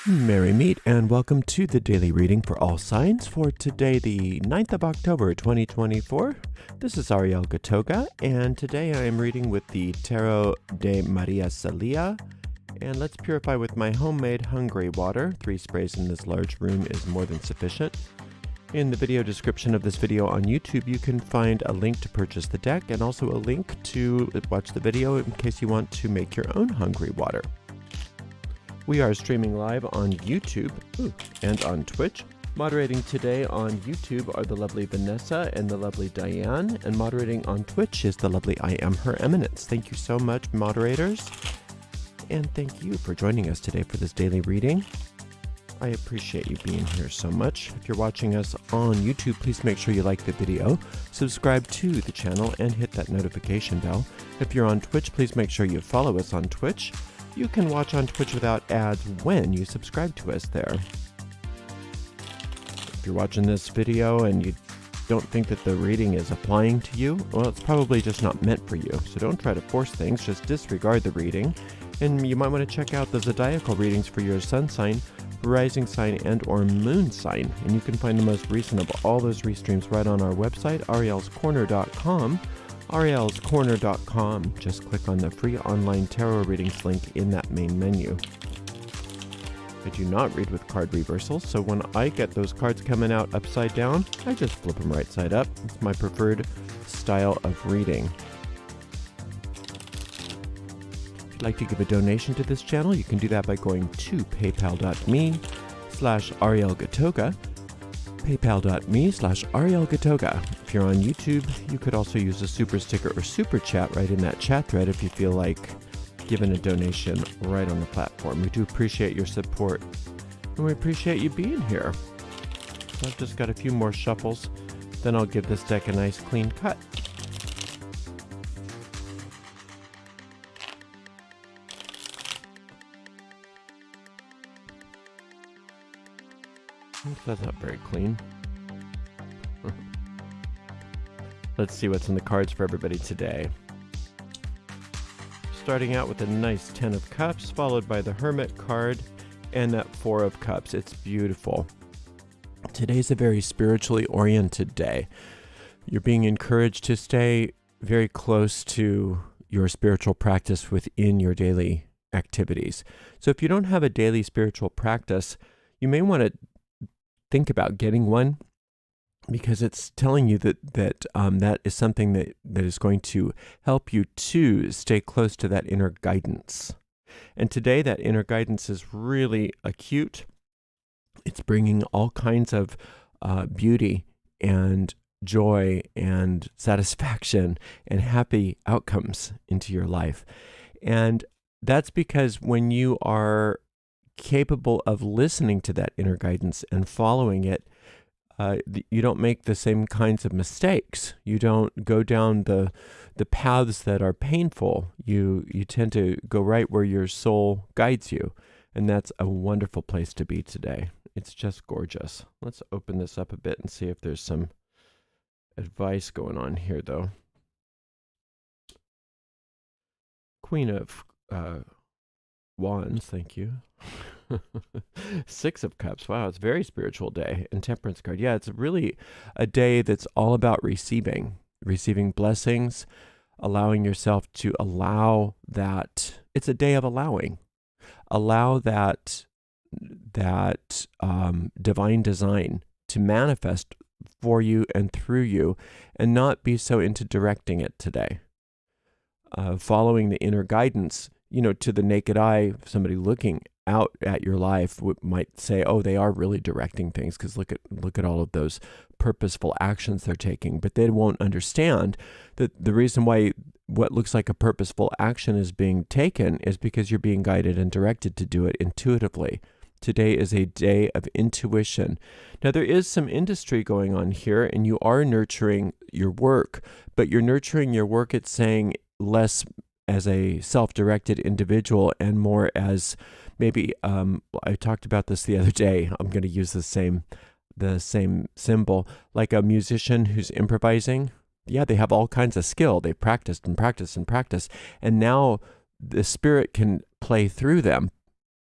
Merry meet and welcome to the daily reading for all signs for today, the 9th of October, 2024. This is Ariel Gatoga, and today I am reading with the Tarot de Maria Celia. And let's purify with my homemade Hungry water. 3 sprays in this large room is more than sufficient. In the video description of this video on YouTube, you can find a link to purchase the deck and also a link to watch the video in case you want to make your own Hungry water. We are streaming live on YouTube and on Twitch. Moderating today on YouTube are the lovely Vanessa and the lovely Diane, and moderating on Twitch is the lovely I Am Her Eminence. Thank you so much, moderators, and thank you for joining us today for this daily reading. I appreciate you being here so much. If you're watching us on YouTube, please make sure you like the video, subscribe to the channel, and hit that notification bell. If you're on Twitch, please make sure you follow us on Twitch. You can watch on Twitch without ads when you subscribe to us there. If you're watching this video and you don't think that the reading is applying to you, well, it's probably just not meant for you. So don't try to force things, just disregard the reading. And you might want to check out the zodiacal readings for your sun sign, rising sign, and or moon sign. And you can find the most recent of all those restreams right on our website, arielscorner.com. arielscorner.com. Just click on the free online tarot readings link in that main menu. I do not read with card reversals, so when I get those cards coming out upside down, I just flip them right side up. It's my preferred style of reading. If you'd like to give a donation to this channel, you can do that by going to paypal.me/arielgatoga. paypal.me/arielgatoga. If you're on YouTube, you could also use a super sticker or super chat right in that chat thread if you feel like giving a donation right on the platform. We do appreciate your support, and we appreciate you being here. So I've just got a few more shuffles, then I'll give this deck a nice clean cut. That's not very clean. Let's see what's in the cards for everybody today. Starting out with a nice 10 of Cups, followed by the Hermit card and that 4 of Cups. It's beautiful. Today's a very spiritually oriented day. You're being encouraged to stay very close to your spiritual practice within your daily activities. So if you don't have a daily spiritual practice, you may want to think about getting one, because it's telling you that that is something that is going to help you to stay close to that inner guidance. And today that inner guidance is really acute. It's bringing all kinds of beauty and joy and satisfaction and happy outcomes into your life. And that's because when you are capable of listening to that inner guidance and following it, you don't make the same kinds of mistakes. You don't go down the paths that are painful. You tend to go right where your soul guides you. And that's a wonderful place to be today. It's just gorgeous. Let's open this up a bit and see if there's some advice going on here, though. Queen of Wands, thank you. 6 of Cups. Wow, it's a very spiritual day. And Temperance card. Yeah, it's really a day that's all about receiving blessings, allowing yourself to allow that. It's a day of allowing. Allow that divine design to manifest for you and through you, and not be so into directing it today. Following the inner guidance, to the naked eye, somebody looking out at your life might say, oh, they are really directing things, because look at all of those purposeful actions they're taking. But they won't understand that the reason why what looks like a purposeful action is being taken is because you're being guided and directed to do it intuitively. Today is a day of intuition. Now, there is some industry going on here, and you are nurturing your work, but you're nurturing your work, it's saying, less as a self-directed individual and more as maybe, I talked about this the other day. I'm going to use the same symbol, like a musician who's improvising. Yeah, they have all kinds of skill. They've practiced and practiced and practiced, and now the spirit can play through them.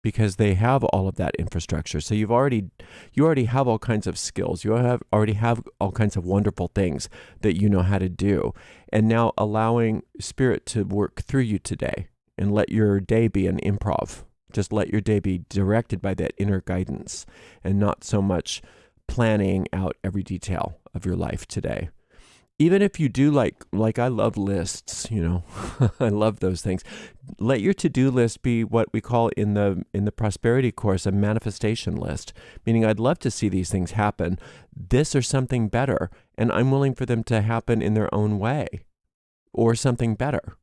because they have all of that infrastructure. So you already have all kinds of skills. You already have all kinds of wonderful things that you know how to do. And now allowing Spirit to work through you today, and let your day be an improv. Just let your day be directed by that inner guidance, and not so much planning out every detail of your life today. Even if you do like I love lists, I love those things. Let your to-do list be what we call in the prosperity course a manifestation list, meaning I'd love to see these things happen, this or something better, and I'm willing for them to happen in their own way or something better.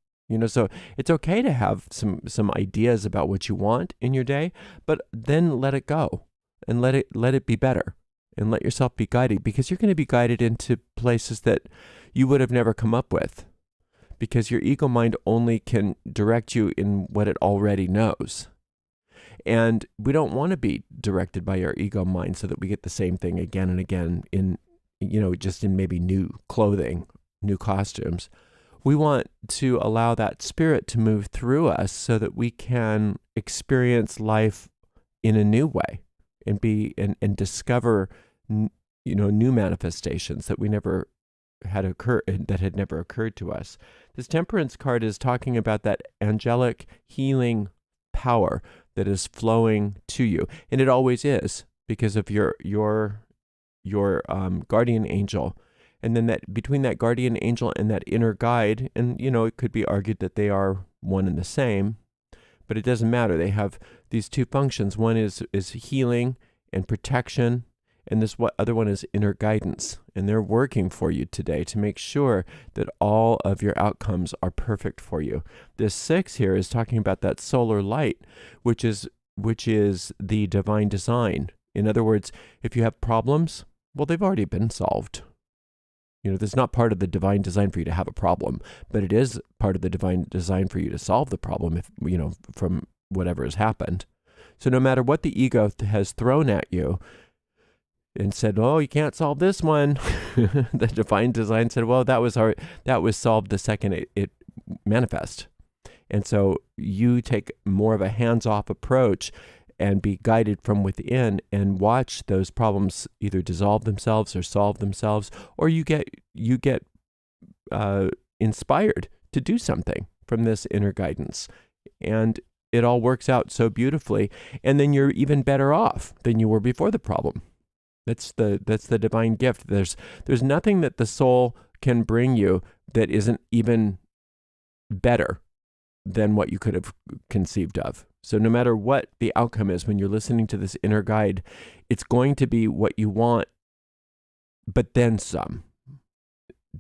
So it's okay to have some ideas about what you want in your day, but then let it go and let it be better. And let yourself be guided, because you're going to be guided into places that you would have never come up with, because your ego mind only can direct you in what it already knows. And we don't want to be directed by our ego mind so that we get the same thing again and again in, just in maybe new clothing, new costumes. We want to allow that Spirit to move through us so that we can experience life in a new way and and discover new manifestations that we never had never occurred to us. This Temperance card is talking about that angelic healing power that is flowing to you, and it always is, because of your guardian angel. And then that between that guardian angel and that inner guide, and it could be argued that they are one and the same, but it doesn't matter. They have these two functions. One is healing and protection, and this other one is inner guidance. And they're working for you today to make sure that all of your outcomes are perfect for you. This 6 here is talking about that solar light, which is the divine design. In other words, if you have problems, well, they've already been solved. That's not part of the divine design for you to have a problem, but it is part of the divine design for you to solve the problem from whatever has happened. So no matter what the ego has thrown at you and said, oh, you can't solve this one, the divine design said, well, that was solved the second it manifests. And so you take more of a hands-off approach and be guided from within and watch those problems either dissolve themselves or solve themselves, or you get inspired to do something from this inner guidance. And it all works out so beautifully. And then you're even better off than you were before the problem. That's the divine gift. There's nothing that the soul can bring you that isn't even better than what you could have conceived of. So no matter what the outcome is, when you're listening to this inner guide, it's going to be what you want, but then some.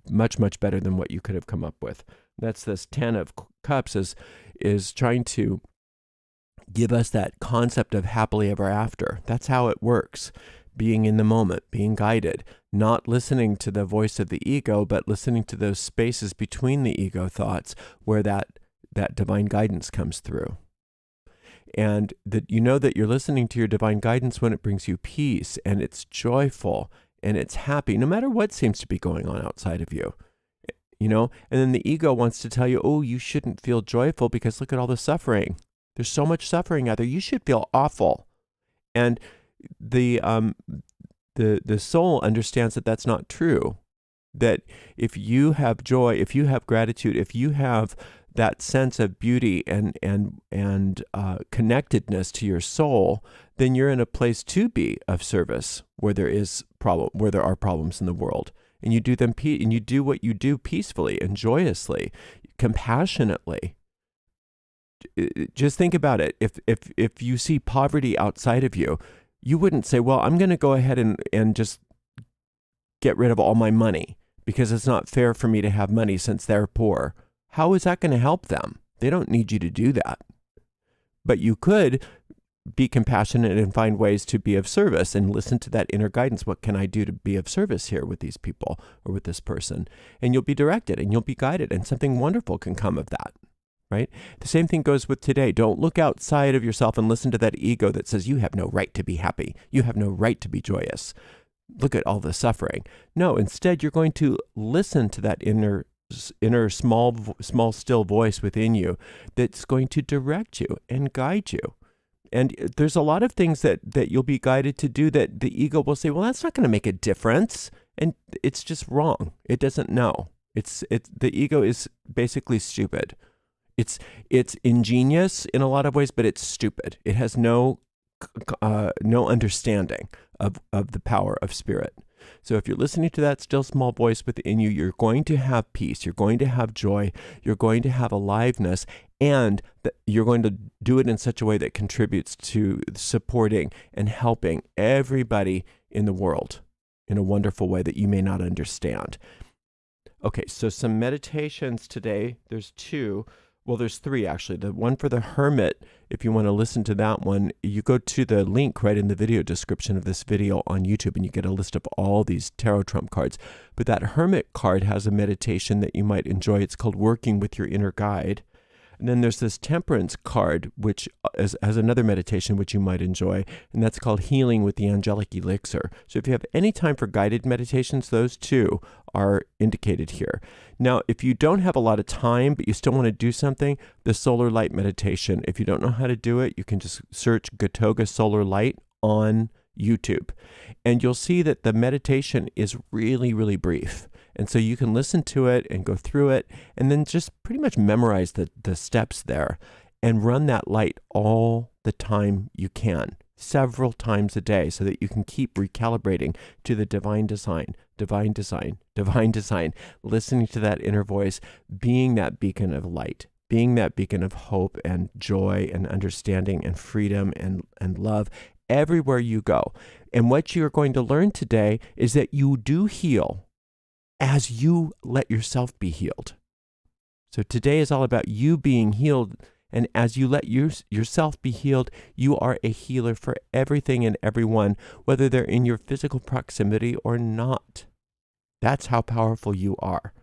Much, much better than what you could have come up with. That's this 10 of Cups is trying to give us that concept of happily ever after. That's how it works. Being in the moment, being guided, not listening to the voice of the ego, but listening to those spaces between the ego thoughts where that divine guidance comes through. And that that you're listening to your divine guidance when it brings you peace, and it's joyful and it's happy, no matter what seems to be going on outside of you. And then the ego wants to tell you, oh, you shouldn't feel joyful because look at all the suffering. There's so much suffering out there. You should feel awful. And the soul understands that that's not true. That if you have joy, if you have gratitude, if you have that sense of beauty and connectedness to your soul, then you're in a place to be of service where there are problems in the world, and you do them and you do what you do peacefully and joyously, compassionately. Just think about it. If you see poverty outside of you, you wouldn't say, well, I'm going to go ahead and just get rid of all my money because it's not fair for me to have money since they're poor. How is that going to help them? They don't need you to do that. But you could be compassionate and find ways to be of service and listen to that inner guidance. What can I do to be of service here with these people or with this person? And you'll be directed and you'll be guided, and something wonderful can come of that, right? The same thing goes with today. Don't look outside of yourself and listen to that ego that says you have no right to be happy. You have no right to be joyous. Look at all the suffering. No, instead, you're going to listen to that inner small still voice within you that's going to direct you and guide you. And there's a lot of things that you'll be guided to do that the ego will say, well, that's not going to make a difference. And it's just wrong. It doesn't know. The ego is basically stupid. It's ingenious in a lot of ways, but it's stupid. It has no understanding of the power of spirit. So if you're listening to that still small voice within you, you're going to have peace. You're going to have joy. You're going to have aliveness, and you're going to do it in such a way that contributes to supporting and helping everybody in the world in a wonderful way that you may not understand. Okay, so some meditations today. There's two. Well, there's three, actually. The one for the hermit, if you want to listen to that one, you go to the link right in the video description of this video on YouTube, and you get a list of all these tarot trump cards. But that hermit card has a meditation that you might enjoy. It's called Working with Your Inner Guide. And then there's this temperance card, which has another meditation which you might enjoy, and that's called Healing with the Angelic Elixir. So if you have any time for guided meditations, those two are indicated here. Now, if you don't have a lot of time, but you still want to do something, the solar light meditation, if you don't know how to do it, you can just search Gatoga solar light on YouTube, and you'll see that the meditation is really, really brief. And so you can listen to it and go through it and then just pretty much memorize the steps there and run that light all the time you can, several times a day, so that you can keep recalibrating to the divine design, divine design, divine design, listening to that inner voice, being that beacon of light, being that beacon of hope and joy and understanding and freedom and love everywhere you go. And what you're going to learn today is that you do heal as you let yourself be healed. So today is all about you being healed, and as you let yourself be healed, you are a healer for everything and everyone, whether they're in your physical proximity or not. That's how powerful you are.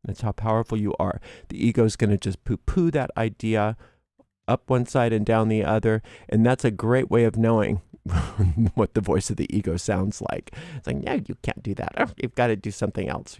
That's how powerful you are. The ego is going to just poo-poo that idea up one side and down the other, and that's a great way of knowing what the voice of the ego sounds like. It's like, no, you can't do that. Oh, you've got to do something else.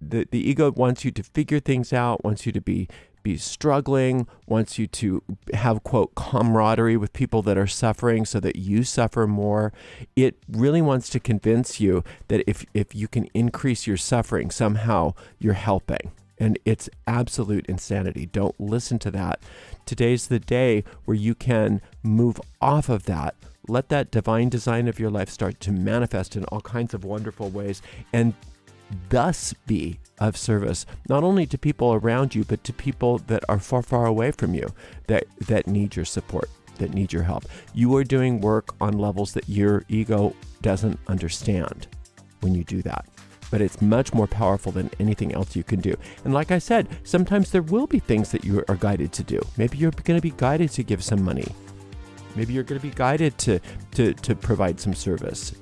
The ego wants you to figure things out, wants you to be struggling, wants you to have, quote, camaraderie with people that are suffering so that you suffer more. It really wants to convince you that if you can increase your suffering, somehow you're helping. And it's absolute insanity. Don't listen to that. Today's the day where you can move off of that. Let that divine design of your life start to manifest in all kinds of wonderful ways, and thus be of service, not only to people around you, but to people that are far, far away from you, that need your support, that need your help. You are doing work on levels that your ego doesn't understand when you do that. But it's much more powerful than anything else you can do. And like I said, sometimes there will be things that you are guided to do. Maybe you're going to be guided to give some money. Maybe you're going to be guided to provide some service.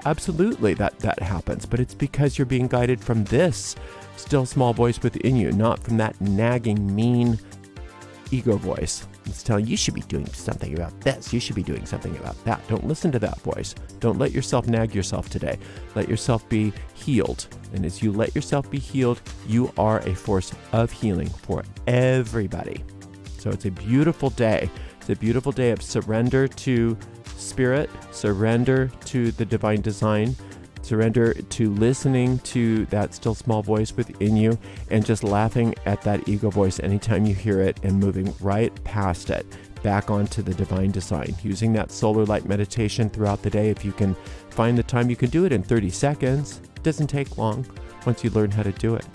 Absolutely that happens. But it's because you're being guided from this still small voice within you, not from that nagging, mean ego voice. It's telling you should be doing something about this. You should be doing something about that. Don't listen to that voice. Don't let yourself nag yourself today. Let yourself be healed. And as you let yourself be healed, you are a force of healing for everybody. So it's a beautiful day. It's a beautiful day of surrender to spirit, surrender to the divine design, surrender to listening to that still small voice within you, and just laughing at that ego voice anytime you hear it and moving right past it, back onto the divine design. Using that solar light meditation throughout the day. If you can find the time, you can do it in 30 seconds. It doesn't take long once you learn how to do it.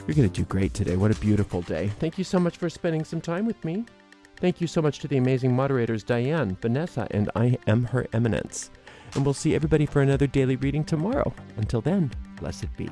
You're going to do great today. What a beautiful day. Thank you so much for spending some time with me. Thank you so much to the amazing moderators, Diane, Vanessa, and I Am Her Eminence. And we'll see everybody for another daily reading tomorrow. Until then, blessed be.